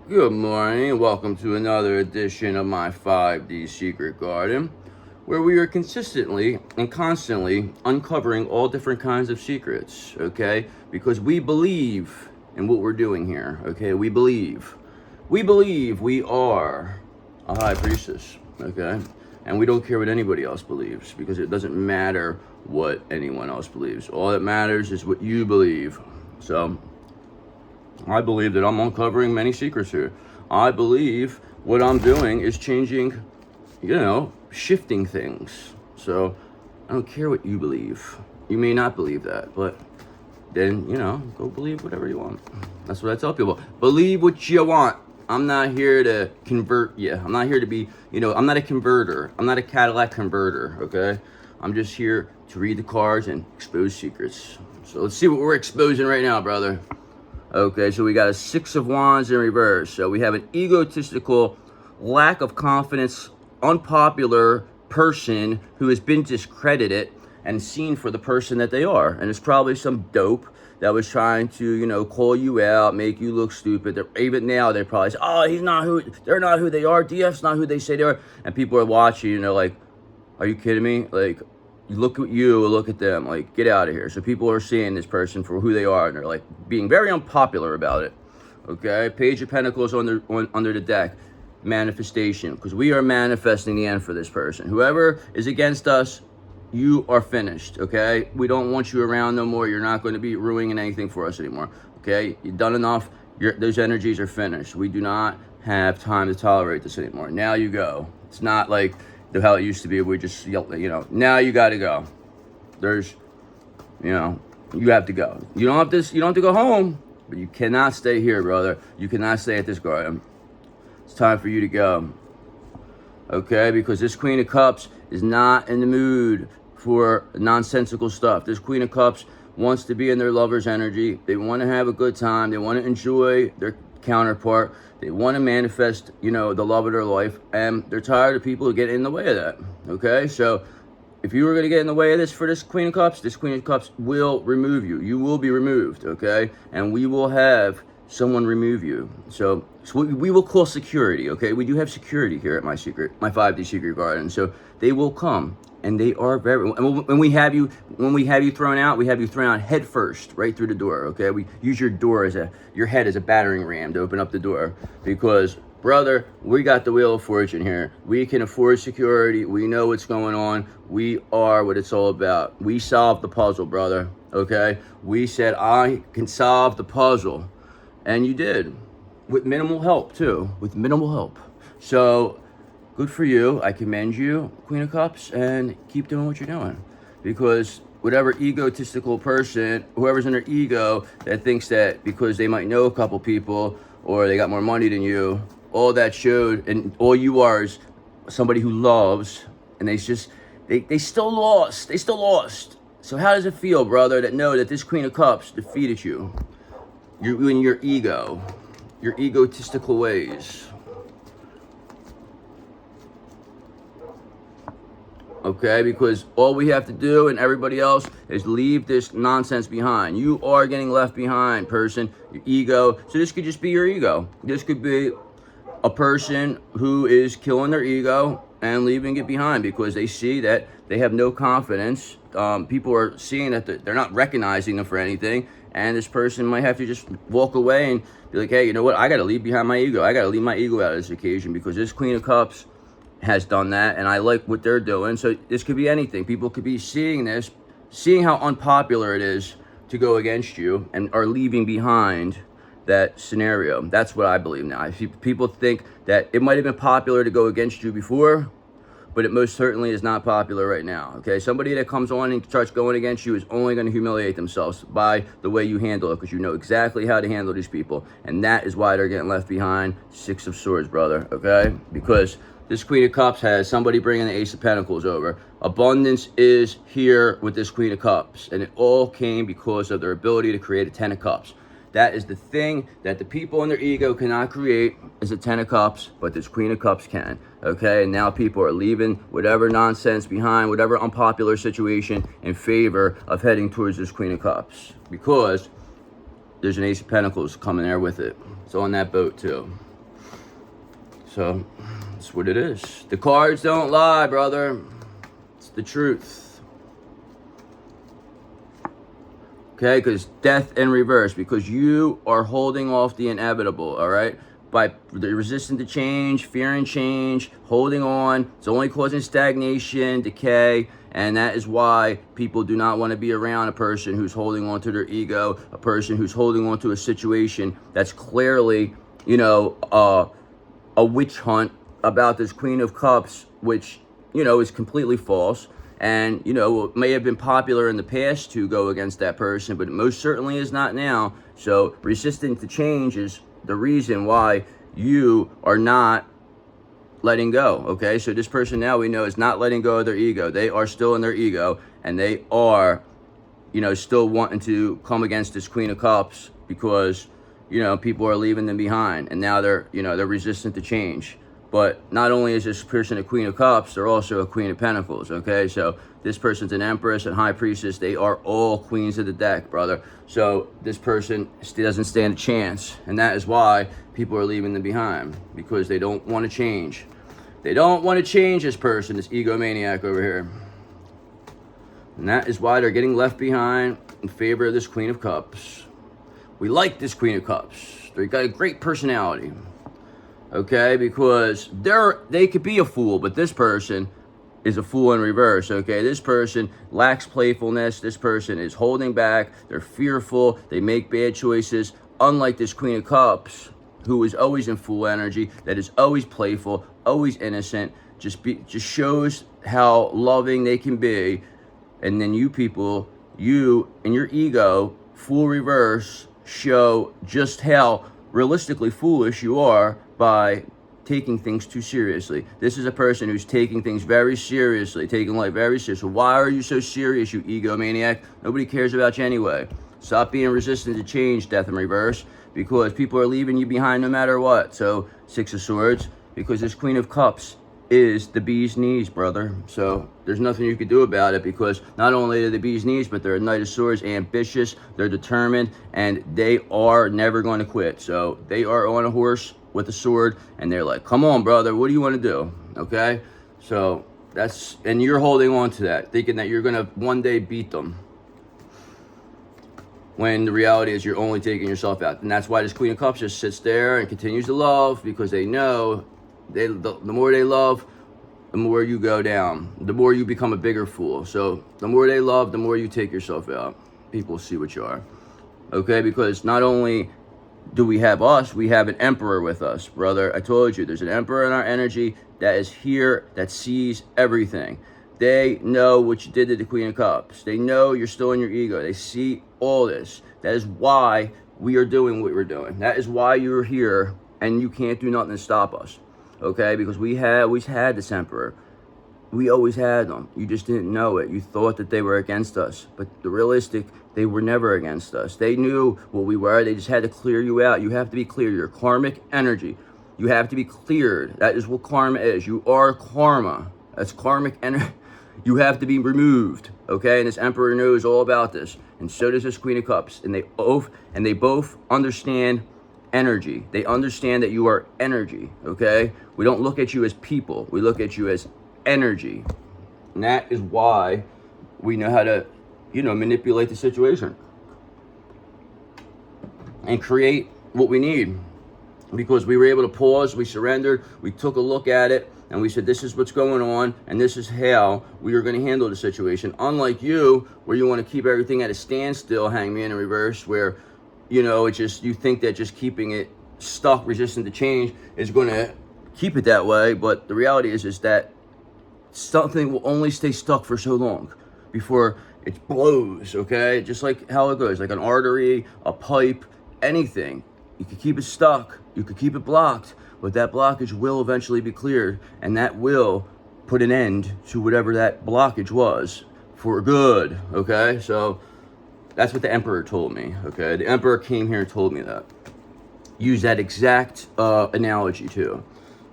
Good morning, welcome to another edition of my 5D Secret Garden, where we are consistently and constantly uncovering all different kinds of secrets, okay? Because we believe in what we're doing here, okay? We believe we are a high priestess, okay? And we don't care what anybody else believes, because it doesn't matter what anyone else believes. All that matters is what you believe. So I believe that I'm uncovering many secrets here. I believe what I'm doing is changing, shifting things. So I don't care what you believe. You may not believe that, but then, go believe whatever you want. That's what I tell people. Believe what you want. I'm not here to convert you. I'm not here to be, I'm not a converter. I'm not a Cadillac converter, okay? I'm just here to read the cards and expose secrets. So let's see what we're exposing right now, brother. Okay, so we got a 6 of Wands in reverse. So we have an egotistical, lack of confidence, unpopular person who has been discredited and seen for the person that they are. And it's probably some dope that was trying to, call you out, make you look stupid. Even now, they probably say, oh, they're not who they are. DF's not who they say they are. And people are watching, like, are you kidding me? Like, look at them, like, get out of here. So people are seeing this person for who they are, and they're like being very unpopular about it. Okay, Page of Pentacles under the deck, manifestation, because we are manifesting the end for this person. Whoever is against us, you are finished. Okay, we don't want you around no more. You're not going to be ruining anything for us anymore. Okay, you've done enough. Those energies are finished. We do not have time to tolerate this anymore. Now you go. It's not like how it used to be. We just yell, now you got to go. There's, you have to go. You don't have to go home, but you cannot stay here, brother. You cannot stay at this garden. It's time for you to go. Okay, because this Queen of Cups is not in the mood for nonsensical stuff. This Queen of Cups wants to be in their lover's energy. They want to have a good time. They want to enjoy their counterpart. They want to manifest, the love of their life, and they're tired of people who get in the way of that. Okay, so if you were going to get in the way of this for this Queen of Cups will remove you. You will be removed, okay? And we will have someone remove you. So we will call security, okay? We do have security here at my 5D Secret Garden. So they will come, and they are very. And when we have you thrown out, we have you thrown out head first, right through the door, okay? We use your head as a battering ram to open up the door, because brother, we got the Wheel of Fortune here. We can afford security. We know what's going on. We are what it's all about. We solved the puzzle, brother, okay? We said, I can solve the puzzle. And you did. With minimal help, too. With minimal help. So, good for you. I commend you, Queen of Cups, and keep doing what you're doing. Because whatever egotistical person, whoever's in their ego, that thinks that because they might know a couple people or they got more money than you, all that showed, and all you are is somebody who loves, and they still lost. They still lost. So how does it feel, brother, that this Queen of Cups defeated you? You're in your ego, your egotistical ways. Okay, because all we have to do and everybody else is leave this nonsense behind. You are getting left behind, person, your ego. So this could just be your ego. This could be a person who is killing their ego and leaving it behind because they see that they have no confidence. People are seeing that they're not recognizing them for anything. And this person might have to just walk away and be like, hey, you know what? I got to leave behind my ego. I got to leave my ego out of this occasion, because this Queen of Cups has done that, and I like what they're doing. So this could be anything. People could be seeing this, seeing how unpopular it is to go against you, and are leaving behind that scenario. That's what I believe now. People think that it might have been popular to go against you before, but it most certainly is not popular right now, okay? Somebody that comes on and starts going against you is only going to humiliate themselves by the way you handle it, because you know exactly how to handle these people, and that is why they're getting left behind. 6 of Swords, brother, okay? Because this Queen of Cups has somebody bringing the Ace of Pentacles over. Abundance is here with this Queen of Cups, and it all came because of their ability to create a 10 of Cups. That is the thing that the people in their ego cannot create, is a 10 of Cups, but this Queen of Cups can, okay? And now people are leaving whatever nonsense behind, whatever unpopular situation, in favor of heading towards this Queen of Cups, because there's an Ace of Pentacles coming there with it. It's on that boat too. So that's what it is. The cards don't lie, brother. It's the truth. Okay, because death in reverse, because you are holding off the inevitable, all right? By resisting to change, fearing change, holding on, it's only causing stagnation, decay, and that is why people do not want to be around a person who's holding on to their ego, a person who's holding on to a situation that's clearly, you know, a witch hunt about this Queen of Cups, which, you know, is completely false. And, you know, it may have been popular in the past to go against that person, but it most certainly is not now. So resisting to change is the reason why you are not letting go, okay? So this person now we know is not letting go of their ego. They are still in their ego, and they are, you know, still wanting to come against this Queen of Cups because, you know, people are leaving them behind, and now they're, you know, they're resistant to change. But not only is this person a Queen of Cups, they're also a Queen of Pentacles, okay? So this person's an Empress and High Priestess. They are all queens of the deck, brother. So this person doesn't stand a chance. And that is why people are leaving them behind, because they don't want to change. They don't want to change this person, this egomaniac over here. And that is why they're getting left behind in favor of this Queen of Cups. We like this Queen of Cups. They got a great personality. Okay, because they could be a fool, but this person is a fool in reverse, okay? This person lacks playfulness. This person is holding back. They're fearful. They make bad choices. Unlike this Queen of Cups, who is always in fool energy, that is always playful, always innocent, just shows how loving they can be. And then you people, you and your ego, fool reverse, show just how realistically foolish you are by taking things too seriously. This is a person who's taking things very seriously, taking life very seriously. Why are you so serious, you egomaniac? Nobody cares about you anyway. Stop being resistant to change, death in reverse, because people are leaving you behind no matter what. So, Six of Swords, because this Queen of Cups is the bee's knees, brother. So there's nothing you can do about it, because not only are they the bee's knees, but they're a Knight of Swords, ambitious, they're determined, and they are never going to quit. So they are on a horse with a sword, and they're like, come on, brother, what do you want to do? Okay? So that's, and you're holding on to that, thinking that you're going to one day beat them, when the reality is you're only taking yourself out. And that's why this Queen of Cups just sits there and continues to love, because they know the more they love, the more you go down, the more you become a bigger fool. So the more they love, the more you take yourself out. People see what you are, okay? Because not only do we have us, we have an emperor with us, brother. I told you, there's an emperor in our energy that is here, that sees everything. They know what you did to the Queen of Cups. They know you're still in your ego. They see all this. That is why we are doing what we're doing. That is why you're here, and you can't do nothing to stop us. Okay, because we always had this emperor. We always had them. You just didn't know it. You thought that they were against us. But the realistic, they were never against us. They knew what we were. They just had to clear you out. You have to be clear. Your karmic energy. You have to be cleared. That is what karma is. You are karma. That's karmic energy. You have to be removed. Okay, and this emperor knows all about this. And so does this Queen of Cups. And they both understand energy. They understand that you are energy, okay? We don't look at you as people. We look at you as energy. And that is why we know how to, you know, manipulate the situation and create what we need. Because we were able to pause, we surrendered, we took a look at it, and we said, this is what's going on, and this is how we are going to handle the situation. Unlike you, where you want to keep everything at a standstill, Hangman in reverse, where, you know, it's just, you think that just keeping it stuck, resistant to change, is going to keep it that way. But the reality is that something will only stay stuck for so long before it blows, okay? Just like how it goes, like an artery, a pipe, anything. You could keep it stuck, you could keep it blocked, but that blockage will eventually be cleared, and that will put an end to whatever that blockage was for good, okay? So that's what the emperor told me, okay? The emperor came here and told me that. Use that exact analogy too.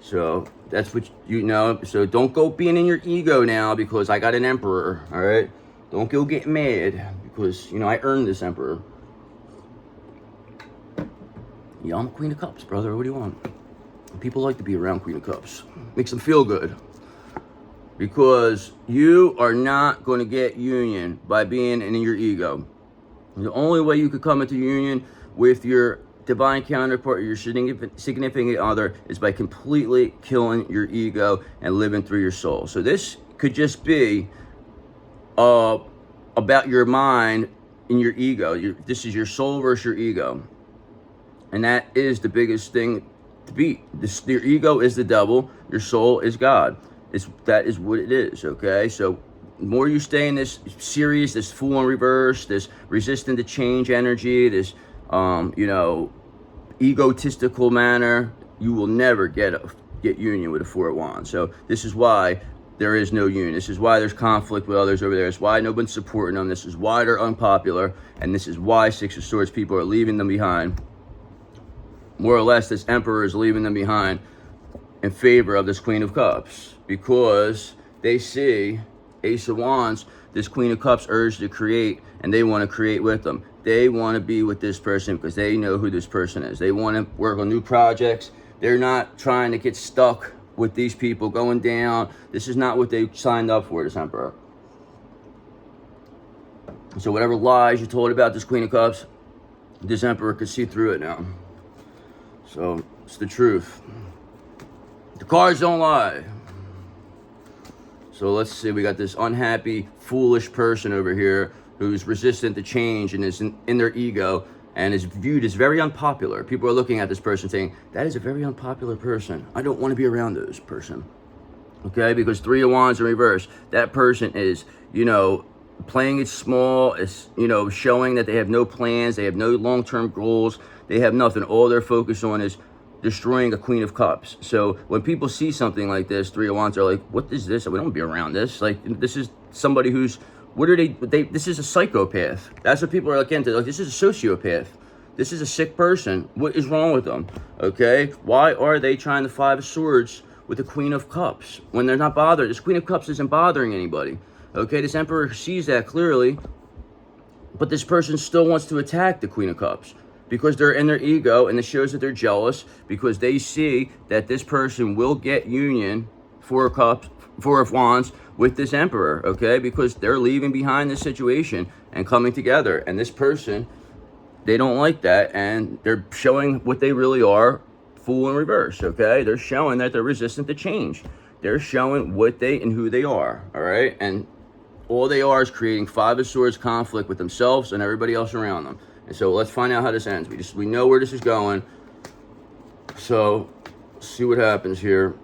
So that's what you know. So don't go being in your ego now because I got an emperor, all right? Don't go get mad because, you know, I earned this emperor. Yeah, I'm Queen of Cups, brother. What do you want? People like to be around Queen of Cups. Makes them feel good. Because you are not going to get union by being in your ego. The only way you could come into union with your divine counterpart or your significant other is by completely killing your ego and living through your soul. So this could just be about your mind and your ego. This is your soul versus your ego. And that is the biggest thing to beat. Your ego is the devil. Your soul is God. That is what it is, okay? So the more you stay in this series, this Fool in Reverse, this resistant to change energy, this, egotistical manner, you will never get union with a Four of Wands. So this is why there is no union. This is why there's conflict with others over there. It's why nobody's supporting them. This is why they're unpopular. And this is why Six of Swords people are leaving them behind. More or less, this Emperor is leaving them behind in favor of this Queen of Cups, because they see Ace of Wands, this Queen of Cups urge to create, and they want to create with them. They want to be with this person because they know who this person is. They want to work on new projects. They're not trying to get stuck with these people going down. This is not what they signed up for, this Emperor. So whatever lies you told about this Queen of Cups, this Emperor could see through it now. So it's the truth. The cards don't lie. So let's see, we got this unhappy, foolish person over here who's resistant to change and is in their ego and is viewed as very unpopular. People are looking at this person saying, that is a very unpopular person. I don't want to be around this person. Okay, because Three of Wands in reverse, that person is, playing it small, is, showing that they have no plans, they have no long-term goals, they have nothing. All they're focused on is destroying a Queen of Cups. So when people see something like this, Three of Wands are like, what is this? We don't want to be around this. Like, this is somebody who's, this is a psychopath. That's what people are like into. Like, this is a sociopath. This is a sick person. What is wrong with them? Okay? Why are they trying the Five of Swords with the Queen of Cups when they're not bothered? This Queen of Cups isn't bothering anybody. Okay? This Emperor sees that clearly, but this person still wants to attack the Queen of Cups because they're in their ego, and it shows that they're jealous because they see that this person will get union, Four of Wands, with this Emperor, okay? Because they're leaving behind this situation and coming together. And this person, they don't like that, and they're showing what they really are, Fool in reverse, okay? They're showing that they're resistant to change. They're showing what they and who they are, all right? And all they are is creating Five of Swords conflict with themselves and everybody else around them. And so let's find out how this ends. We know where this is going. So let's see what happens here.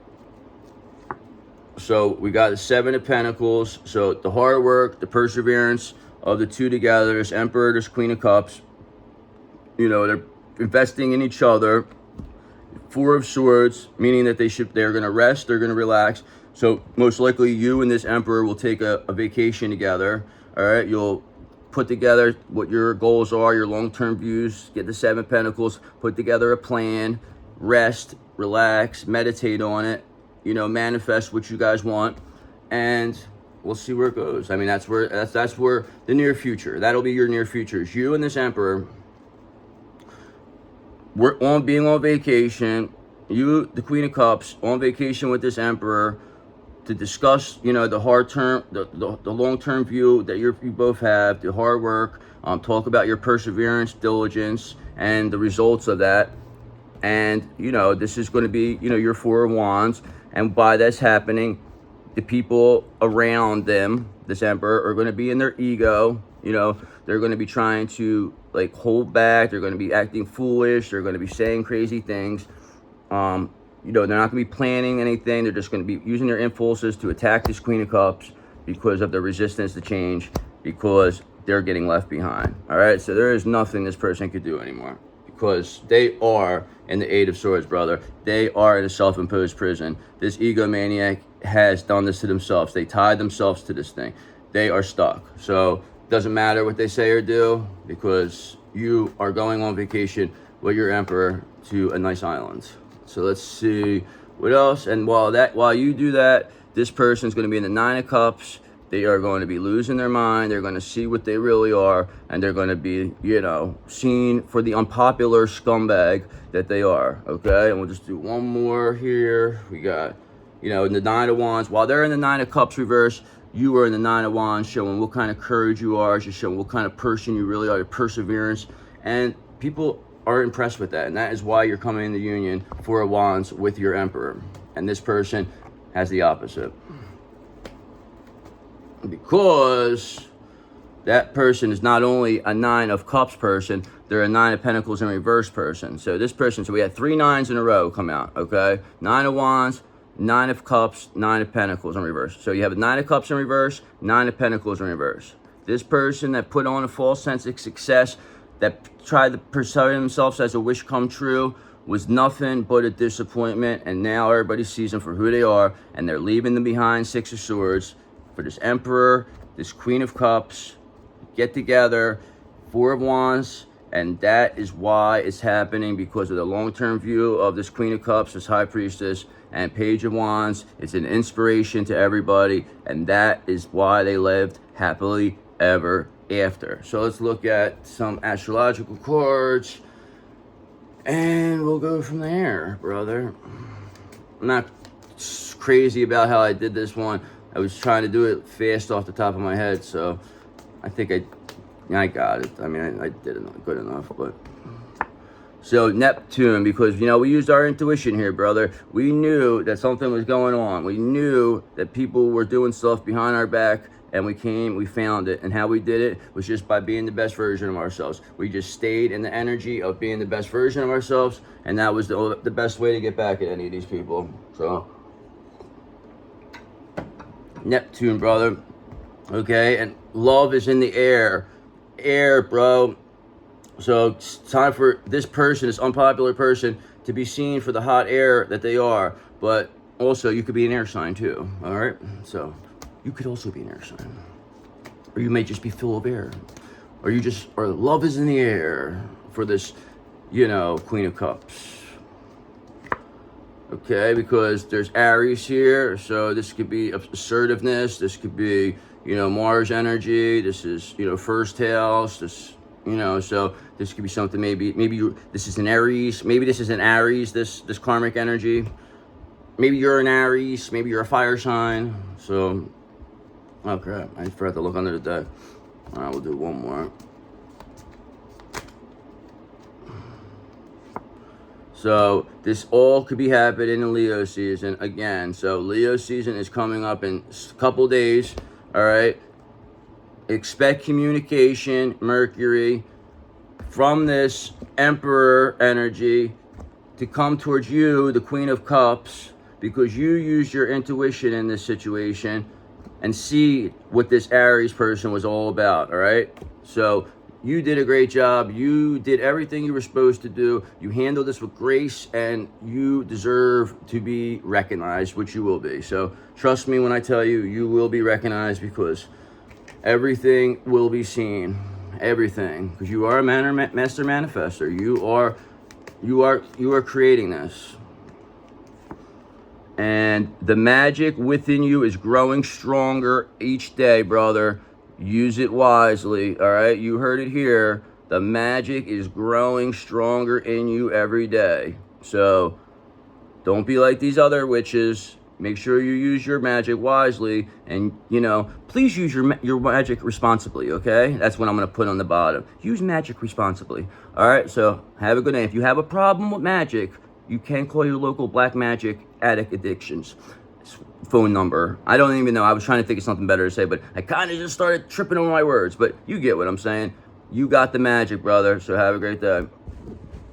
So we got the Seven of Pentacles. So the hard work, the perseverance of the two together, this Emperor, this Queen of Cups, they're investing in each other. Four of Swords, meaning that they're going to rest, they're going to relax. So most likely you and this Emperor will take a vacation together. All right, you'll put together what your goals are, your long-term views, get the Seven of Pentacles, put together a plan, rest, relax, meditate on it, manifest what you guys want, and we'll see where it goes. I mean, that's where the near future, that'll be your near future, is you and this Emperor. We're being on vacation, you, the Queen of Cups, on vacation with this Emperor to discuss, the hard term, the long-term view that you both have, the hard work, talk about your perseverance, diligence, and the results of that. And, this is going to be, your Four of Wands. And by this happening, the people around them, this Emperor, are going to be in their ego. They're going to be trying to, hold back. They're going to be acting foolish. They're going to be saying crazy things. They're not going to be planning anything. They're just going to be using their impulses to attack this Queen of Cups because of the resistance to change, because they're getting left behind. All right? So there is nothing this person could do anymore, because they are in the Eight of Swords, brother. They are in a self-imposed prison. This egomaniac has done this to themselves. They tied themselves to this thing. They are stuck. So it doesn't matter what they say or do, because you are going on vacation with your Emperor to a nice island. So let's see what else. And while you do that, this person's going to be in the Nine of Cups, they are going to be losing their mind. They're going to see what they really are, and they're going to be, you know, seen for the unpopular scumbag that they are, okay? And we'll just do one more here. We got, you know, in the Nine of Wands. While they're in the Nine of Cups reverse, you are in the Nine of Wands, showing what kind of courage you are, just showing what kind of person you really are, your perseverance. And people are impressed with that, and that is why you're coming into union, Four of Wands, with your Emperor. And this person has the opposite. Because that person is not only a Nine of Cups person, they're a Nine of Pentacles in reverse person. So this person, so we had 3 nines in a row come out, okay? Nine of Wands, Nine of Cups, Nine of Pentacles in reverse. So you have a Nine of Cups in reverse, Nine of Pentacles in reverse. This person that put on a false sense of success, that tried to present themselves as a wish come true, was nothing but a disappointment, and now everybody sees them for who they are, and they're leaving them behind. Six of Swords. For this Emperor, this Queen of Cups, get together, Four of Wands, and that is why it's happening, because of the long-term view of this Queen of Cups, this High Priestess, and Page of Wands. It's an inspiration to everybody, and that is why they lived happily ever after. So let's look at some astrological cards, and we'll go from there, brother. I'm not crazy about how I did this one. I was trying to do it fast off the top of my head, so I think I got it. I mean, I did it good enough, but... So, Neptune, because, you know, we used our intuition here, brother. We knew that something was going on. We knew that people were doing stuff behind our back, and we found it. And how we did it was just by being the best version of ourselves. We just stayed in the energy of being the best version of ourselves, and that was the best way to get back at any of these people. So... Neptune, brother, okay? And love is in the air, bro. So it's time for this person, this unpopular person, to be seen for the hot air that they are. But also, you could be an air sign too, all right? So you could also be an air sign, or you may just be full of air, or love is in the air for this, you know, Queen of Cups. Okay, because there's Aries here, so this could be assertiveness, this could be, you know, Mars energy, this is, you know, first house, this, you know, so this could be something, maybe this is an Aries, maybe this is an Aries, this karmic energy, maybe you're an Aries, maybe you're a fire sign, so, oh crap, I forgot to look under the deck. All right, we'll do one more. So this all could be happening in Leo season again. So Leo season is coming up in a couple days, all right? Expect communication, Mercury, from this Emperor energy to come towards you, the Queen of Cups, because you used your intuition in this situation and see what this Aries person was all about, all right? So you did a great job. You did everything you were supposed to do. You handled this with grace, and you deserve to be recognized, which you will be. So trust me when I tell you, you will be recognized, because everything will be seen. Everything. Because you are a master manifester. You are creating this. And the magic within you is growing stronger each day, brother. Use it wisely, all right? You heard it here. The magic is growing stronger in you every day. So don't be like these other witches. Make sure you use your magic wisely, and, you know, please use your magic responsibly, okay? That's what I'm going to put on the bottom. Use magic responsibly, all right? So have a good day. If you have a problem with magic, you can call your local Black Magic Addict Addictions phone number. I don't even know. I was trying to think of something better to say, but I kind of just started tripping on my words. But you get what I'm saying. You got the magic, brother. So have a great day.